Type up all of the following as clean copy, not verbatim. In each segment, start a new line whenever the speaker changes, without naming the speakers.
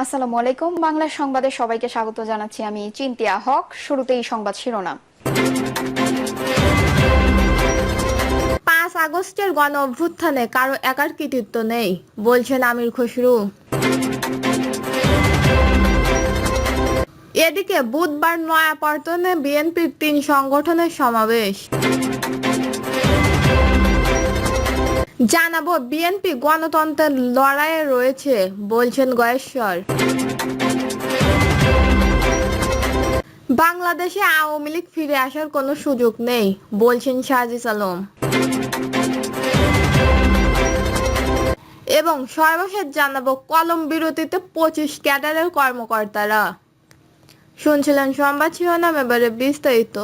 আসসালামু আলাইকুম। বাংলা সংবাদে সবাইকে স্বাগত জানাচ্ছি। আমি চিন্তিয়া হক। শুরুতেই সংবাদ শিরোনাম।
5 আগস্টের গণ অভ্যুত্থানে কারো একার কৃতিত্ব নেই, বলছেন আমির খসরু। এদিকে বুধবার নয়াপল্টনে বিএনপির 3 সংগঠনের সমাবেশ। জানাবো বিএনপি গণতন্ত্রের লড়াইয়ে রয়েছে, বলছেন গয়েশ্বর। বাংলাদেশে আওয়ামী লীগ ফিরে আসার কোনো সুযোগ নেই, বলছেন সাজিদ আলম। এবং সর্বশেষ জানাবো কলম বিরতিতে 25 ক্যাডারের কর্মকর্তারা। শুনছিলেন সংবাদ শিরোনাম, এবারে বিস্তারিত।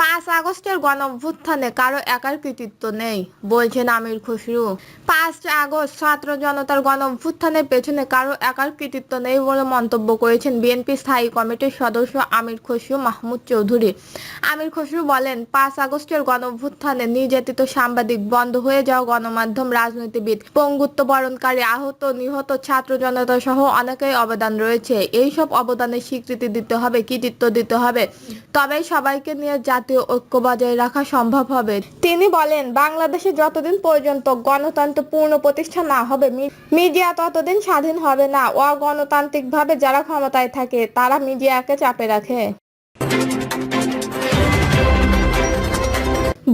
5 আগস্টের গণ অভ্যুত্থানে কারো একার কৃতিত্ব নেই, বলছেন আমির খসরু। 5 আগস্ট ছাত্র জনতার গণ অভ্যুত্থানের পেছনে কারো একার কৃতিত্ব নেই বলে মন্তব্য করেছেন বিএনপি স্থায়ী কমিটির সদস্য আমির খসরু মাহমুদ চৌধুরী। আমির খসরু বলেন, 5 আগস্টের গণ অভ্যুত্থানে নির্যাতিত সাংবাদিক, বন্ধ হয়ে যাওয়া গণমাধ্যম, রাজনীতিবিদ, পঙ্গুত্ব বরণকারী, আহত নিহত ছাত্র জনতা সহ অনেকেই অবদান রয়েছে। এইসব অবদানের স্বীকৃতি দিতে হবে, কৃতিত্ব দিতে হবে, তবেই সবাইকে নিয়ে জাতীয় ঐক্য বজায় রাখা সম্ভব হবে। তিনি বলেন, বাংলাদেশে যতদিন পর্যন্ত গণতন্ত্র পূর্ণ প্রতিষ্ঠা না হবে, মিডিয়া ততদিন স্বাধীন হবে না। অগণতান্ত্রিকভাবে যারা ক্ষমতায় থাকে তারা মিডিয়াকে চাপে রাখে।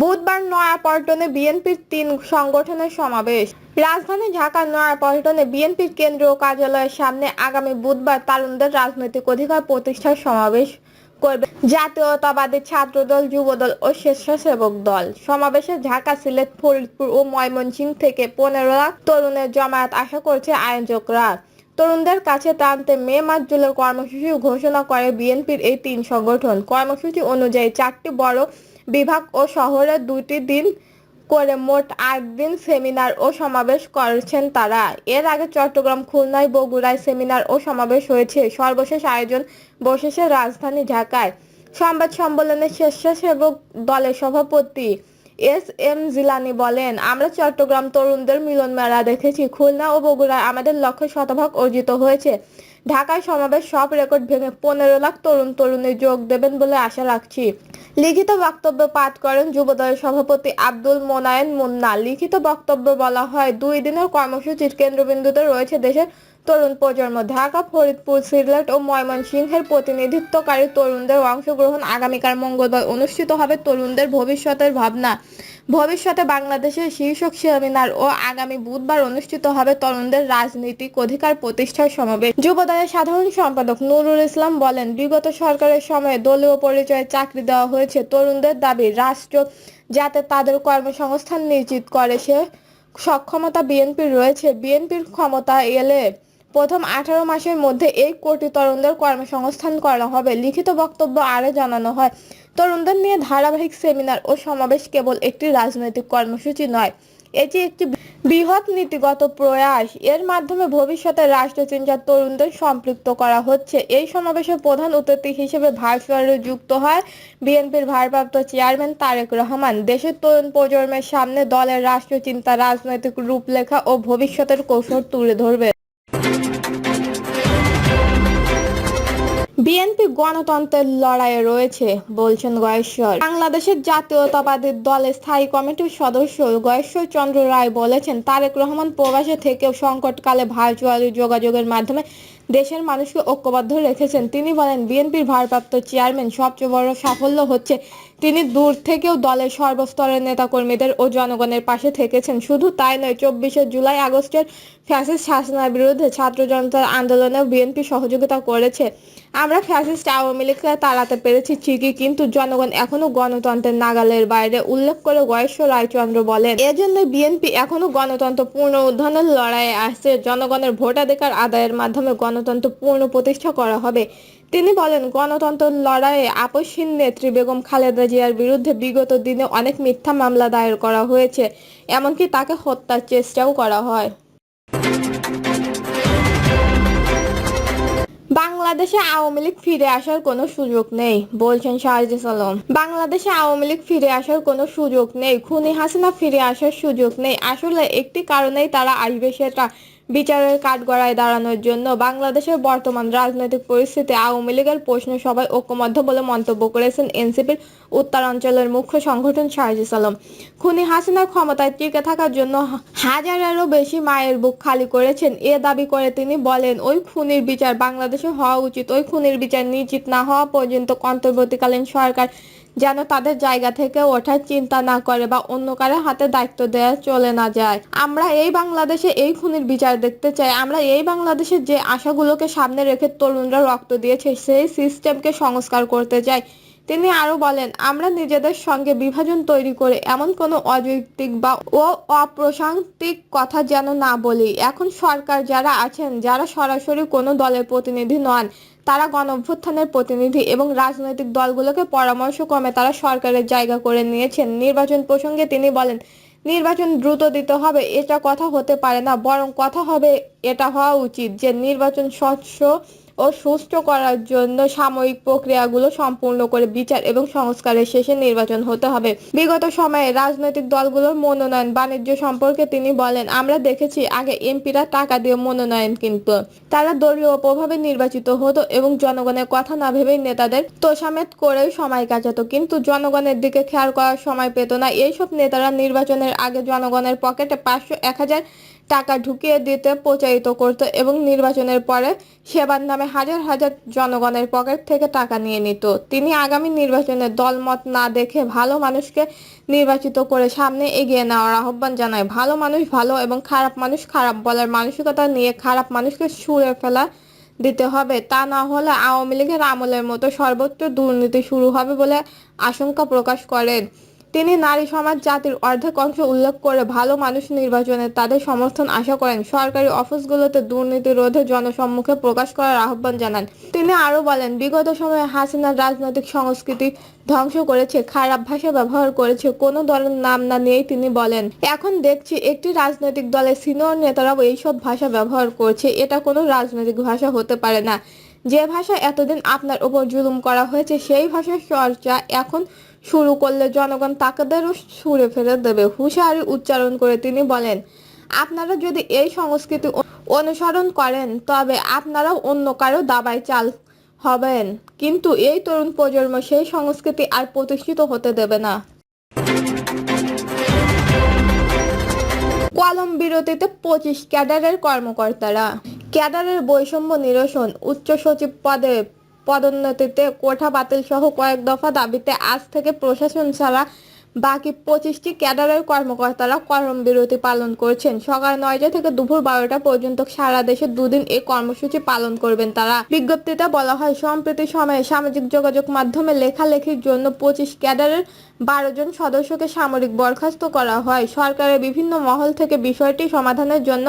বুধবার নয়াপল্টনে বিএনপির 3 সংগঠনের সমাবেশ। রাজধানী ঢাকার নয়াপল্টনে বিএনপির কেন্দ্রীয় কার্যালয়ের সামনে আগামী বুধবার তরুণদের রাজনৈতিক অধিকার প্রতিষ্ঠার সমাবেশ করবে জাতীয়তাবাদী ছাত্রদল, যুবদল ও স্বেচ্ছাসেবক দল। সমাবেশে ঢাকা, সিলেট, ফরিদপুর ও ময়মনসিংহ থেকে 15 লাখ তরুণের জমায়েত আশা করছে আয়োজকরা। তরুণদের কাছে টানতে মে-মার্চ জুলাই কর্মসূচি ঘোষণা করে বিএনপির এই 3 সংগঠন। কর্মসূচি অনুযায়ী 4টি বড় বিভাগ ও শহরে 2টি দিন করে মোট 8 দিন সেমিনার ও সমাবেশ করেছেন তারা। এর আগে চট্টগ্রাম, খুলনায়, বগুড়ায় সেমিনার ও সমাবেশ হয়েছে। সর্বশেষ আয়োজন বসেছে রাজধানী ঢাকায়। সংবাদ সম্মেলনে স্বেচ্ছাসেবক দলের সভাপতি এস.এম. জিলানী বলেন, আমরা চট্টগ্রাম তরুণদের মিলন মেলা দেখেছি। খুলনা ও বগুড়ায় আমাদের লক্ষ্য শতভাগ অর্জিত হয়েছে। ঢাকায় সমাবেশ সব রেকর্ড ভেঙে 15 লাখ তরুণ-তরুণী যোগ দেবেন বলে আশা রাখছি। লিখিত বক্তব্য পাঠ করেন যুবদলের সভাপতি আব্দুল মোনায়েন মুন্না। লিখিত বক্তব্যে বলা হয়, 2 দিনের কর্মসূচির কেন্দ্রবিন্দুতে রয়েছে দেশের তরুণ প্রজন্ম। ঢাকা, ফরিদপুর, সিলেট ও ময়মনসিংহের প্রতিনিধিত্বকারী তরুণদের অংশগ্রহণ। আগামীকাল মঙ্গলবার অনুষ্ঠিত হবে তরুণদের ভবিষ্যতের ভাবনা, ভবিষ্যতে বাংলাদেশের শীর্ষক সেমিনার ও আগামী বুধবার অনুষ্ঠিত হবে তরুণদের রাজনৈতিক অধিকার প্রতিষ্ঠার সমাবেশ। যুবদলের সাধারণ সম্পাদক নুরুল ইসলাম বলেন, বিগত সরকারের সময়ে দলীয় পরিচয়ে চাকরি দেওয়া হয়েছে। তরুণদের দাবি, রাষ্ট্র যাতে তাদের কর্মসংস্থান নিশ্চিত করে সে সক্ষমতা বিএনপির রয়েছে। বিএনপির ক্ষমতা এলে প্রথম 18 মাসের মধ্যে 1 কোটি তরুণদের কর্মসংস্থান করা হবে। লিখিত বক্তব্য আরও জানানো হয়, তরুণদের নিয়ে ধারাবাহিক সেমিনার ও সমাবেশ কেবল একটি রাজনৈতিক কর্মসূচি নয়, এটি একটি বৃহৎ নীতিগত প্রয়াস। এর মাধ্যমে ভবিষ্যতে রাষ্ট্রচিন্তায় তরুণদের সম্পৃক্ত করা হচ্ছে। এই সমাবেশে প্রধান অতিথি হিসেবে ভার্চুয়ালি যুক্ত হয় বিএনপির ভারপ্রাপ্ত চেয়ারম্যান তারেক রহমান। দেশের তরুণ প্রজন্মের সামনে দলের রাষ্ট্রচিন্তা, রাজনৈতিক রূপরেখা ও ভবিষ্যতের কৌশল তুলে ধরবে। বিএনপি গণতন্ত্রের লড়াইয়ে রয়েছে, বলছেন গয়েশ্বর। বাংলাদেশের জাতীয়তাবাদী দলের স্থায়ী কমিটির সদস্য গয়েশ্বর চন্দ্র রায় বলেছেন, তারেক রহমান প্রবাসে থেকেও সংকটকালে ভার্চুয়ালি যোগাযোগের মাধ্যমে দেশের মানুষকে ঐক্যবদ্ধ রেখেছেন। তিনি বলেন, বিএনপির ভারপ্রাপ্ত চেয়ারম্যান সবচেয়ে বড় সাফল্য হচ্ছে তিনি দূর থেকেও দলের সর্বস্তরের নেতাকর্মীদের ও জনগণের পাশে থেকেছেন। শুধু তাই নয়, 24শে জুলাই আগস্টের ফ্যাসিস্ট শাসনের বিরুদ্ধে ছাত্র জনতার আন্দোলনেও বিএনপি সহযোগিতা করেছে। আমরা ফ্যাসিস্ট আওয়ামী লীগকে তাড়াতে পেরেছি ঠিকই, কিন্তু জনগণ এখনো গণতন্ত্রের নাগালের বাইরে। উল্লেখ করে গয়েশ্বর রায়চন্দ্র বলেন, এজন্য বিএনপি এখনো গণতন্ত্র পূর্ণ উত্থানের লড়াইয়ে আসছে। জনগণের ভোটাধিকার আদায়ের মাধ্যমে গণতন্ত্র পূর্ণ প্রতিষ্ঠা করা হবে। তিনি বলেন, গণতন্ত্রের লড়াইয়ে আপসহীন নেত্রী বেগম খালেদা জিয়ার বিরুদ্ধে বিগত দিনে অনেক মিথ্যা মামলা দায়ের করা হয়েছে, এমনকি তাকে হত্যার চেষ্টাও করা হয়। বাংলাদেশে আওয়ামী লীগ ফিরে আসার কোনো সুযোগ নেই বলছেন শাহরিজ আলম। বাংলাদেশে আওয়ামী লীগ ফিরে আসার কোনো সুযোগ নেই, খুনি হাসিনা ফিরে আসার সুযোগ নেই। আসলে একটি কারণেই তারা আসবে, সেটা বিচারের কাঠগড়ায় দাঁড়ানোর জন্য। বাংলাদেশের বর্তমান রাজনৈতিক পরিস্থিতি আওয়ামী লীগের প্রশ্ন সবাই ঐক্যবদ্ধ বলে মন্তব্য করেছেন এনসিপির উত্তরাঞ্চলের মুখ্য সংগঠন শাহরিজ আলম। খুনি হাসিনার ক্ষমতায় টিকে থাকার জন্য হাজারেরও বেশি মায়ের বুক খালি করেছেন এ দাবি করে তিনি বলেন, ওই খুনির বিচার বাংলাদেশে হওয়া উচিত। ওই খুনির বিচার নিশ্চিত না হওয়া পর্যন্ত অন্তর্বর্তীকালীন সরকার যেন তাদের জায়গা থেকে ওঠার চিন্তা না করে বা অন্য কারো হাতে দায়িত্ব দেওয়া চলে না যায়। আমরা এই বাংলাদেশে এই খুনির বিচার দেখতে চাই। আমরা এই বাংলাদেশে যে আশাগুলোকে সামনে রেখে তরুণরা রক্ত দিয়েছে সেই সিস্টেমকে সংস্কার করতে চাই। তিনি আরো বলেন, আমরা নিজেদের সঙ্গে বিভাজন তৈরি করে এমন কোনো অযৌক্তিক বা অপ্রাসঙ্গিক কথা যেন না বলি। এখন সরকার যারা আছেন, যারা সরাসরি কোনো দলের প্রতিনিধি নন, তারা গণঅভ্যুত্থানের প্রতিনিধি এবং রাজনৈতিক দলগুলোকে পরামর্শক্রমে তারা সরকারের জায়গা করে নিয়েছেন। নির্বাচন প্রসঙ্গে তিনি বলেন, নির্বাচন দ্রুত দিতে হবে এটা কথা হতে পারে না, বরং কথা হবে এটা হওয়া উচিত যে নির্বাচন স্বচ্ছ ও সুষ্ঠু করার জন্য সাময়িক প্রক্রিয়াগুলো সম্পূর্ণ করে বিচার এবং সংস্কারের শেষে নির্বাচন হতে হবে। বিগত সময়ে রাজনৈতিক দলগুলোর মনোনয়ন বাণিজ্য সম্পর্কে তিনি বলেন, আমরা দেখেছি আগে এমপিরা টাকা দিয়ে মনোনয়ন কিনতো, তারা দলীয় প্রভাবে নির্বাচিত হতো এবং জনগণের কথা না ভেবেই নেতাদের তোষামেত করেই সময় কাটাতো, কিন্তু জনগণের দিকে খেয়াল করার সময় পেত না। এইসব নেতারা নির্বাচনের আগে জনগণের পকেটে 500-1000 টাকা ঢুকিয়ে দিতে প্রচারিত করত এবং নির্বাচনের পরে সেবার নামে হাজার হাজার জনগণের পকেট থেকে টাকা নিয়ে নিত। তিনি আগামী নির্বাচনে দলমত না দেখে ভালো মানুষকে নির্বাচিত করে সামনে এগিয়ে নেওয়ার আহ্বান জানায়। ভালো মানুষ ভালো এবং খারাপ মানুষ খারাপ বলার মানসিকতা নিয়ে খারাপ মানুষকে ছুঁড়ে ফেলা দিতে হবে, তা না হলে আওয়ামী লীগের আমলের মতো সর্বত্র দুর্নীতি শুরু হবে বলে আশঙ্কা প্রকাশ করেন তিনি। নারী সমাজ জাতির অর্ধেক অংশ উল্লেখ করে ভালো মানুষ নির্বাচনে তাদের সমর্থন আশা করেন। সরকারি অফিসগুলোতে দুর্নীতি রোধে জনসম্মুখে প্রকাশ করার আহ্বান জানান তিনি। আরো বলেন, বিগত সময়ে হাসিনার রাজনৈতিক সংস্কৃতি ধ্বংস করেছে, খারাপ ভাষা ব্যবহার করেছে, কোনো দলের নাম না নিয়েই তিনি বলেন, এখন দেখছি একটি রাজনৈতিক দলের সিনিয়র নেতারাও এইসব ভাষা ব্যবহার করছে। এটা কোনো রাজনৈতিক ভাষা হতে পারে না। যে ভাষা এতদিন আপনার উপর জুলুম করা হয়েছে সেই ভাষার চর্চা এখন শুরু করলে জনগণ তাকেদেরও ছুঁড়ে ফেলে দেবে। হুঁশিয়ারি উচ্চারণ করে তিনি বলেন, আপনারা যদি এই সংস্কৃতি অনুসরণ করেন তবে আপনারাও অন্য কারো দাবায় চাল হবেন, কিন্তু এই তরুণ প্রজন্ম সেই সংস্কৃতি আর প্রতিষ্ঠিত হতে দেবে না। কলম বিরতিতে 25 ক্যাডারের কর্মকর্তারা। ক্যাডারের বৈষম্য নিরসন, উচ্চ সচিব পদে পদোন্নতিতে কোঠা বাতিল সহ কয়েক দফা দাবিতে আজ থেকে প্রশাসন ছাড়া বাকি 25টি ক্যাডারের কর্মকর্তারা কর্মবিরতি পালন করছেন। সকাল 9টা থেকে দুপুর 12টা পর্যন্ত সারা দেশে দুদিন এই কর্মসূচি পালন করবেন তারা। বিজ্ঞপ্তিতে বলা হয়, সম্প্রতি সময়ে সামাজিক যোগাযোগ মাধ্যমে লেখালেখির জন্য 25 ক্যাডারের 12 জন সদস্যকে সামরিক বরখাস্ত করা হয়। সরকারের বিভিন্ন মহল থেকে বিষয়টি সমাধানের জন্য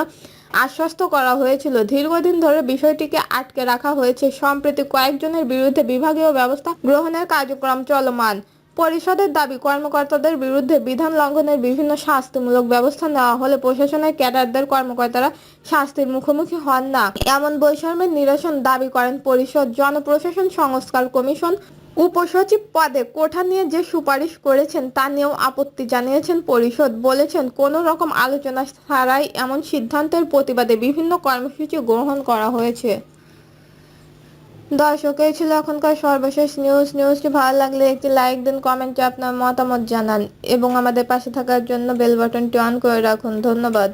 আশ্বস্ত করা হয়েছিল। দীর্ঘদিন ধরে বিষয়টিকে আটকে রাখা হয়েছে। সম্প্রতি কয়েকজনের বিরুদ্ধে বিভাগীয় ব্যবস্থা গ্রহণের কার্যক্রম চলমান। পরিষদের দাবি, কর্মকর্তাদের বিরুদ্ধে বিধান লঙ্ঘনের বিভিন্ন শাস্তিমূলক ব্যবস্থা নেওয়া হলে প্রশাসনের ক্যাডারদের কর্মকর্তারা শাস্তির মুখোমুখি হন না, এমন বৈষম্যের নিরসন দাবি করেন পরিষদ। জনপ্রশাসন সংস্কার কমিশন উপসচিব পদে কোঠা নিয়ে যে সুপারিশ করেছেন তা নিয়েও আপত্তি জানিয়েছেন পরিষদ। বলেছেন, কোনো রকম আলোচনা ছাড়াই এমন সিদ্ধান্তের প্রতিবাদে বিভিন্ন কর্মসূচি গ্রহণ করা হয়েছে। দর্শক, এই ছিল এখনকার সর্বশেষ নিউজ। নিউজটি ভালো লাগলে একটি লাইক দিন, কমেন্টে আপনার মতামত জানান এবং আমাদের পাশে থাকার জন্য বেল বাটনটি অন করে রাখুন। ধন্যবাদ।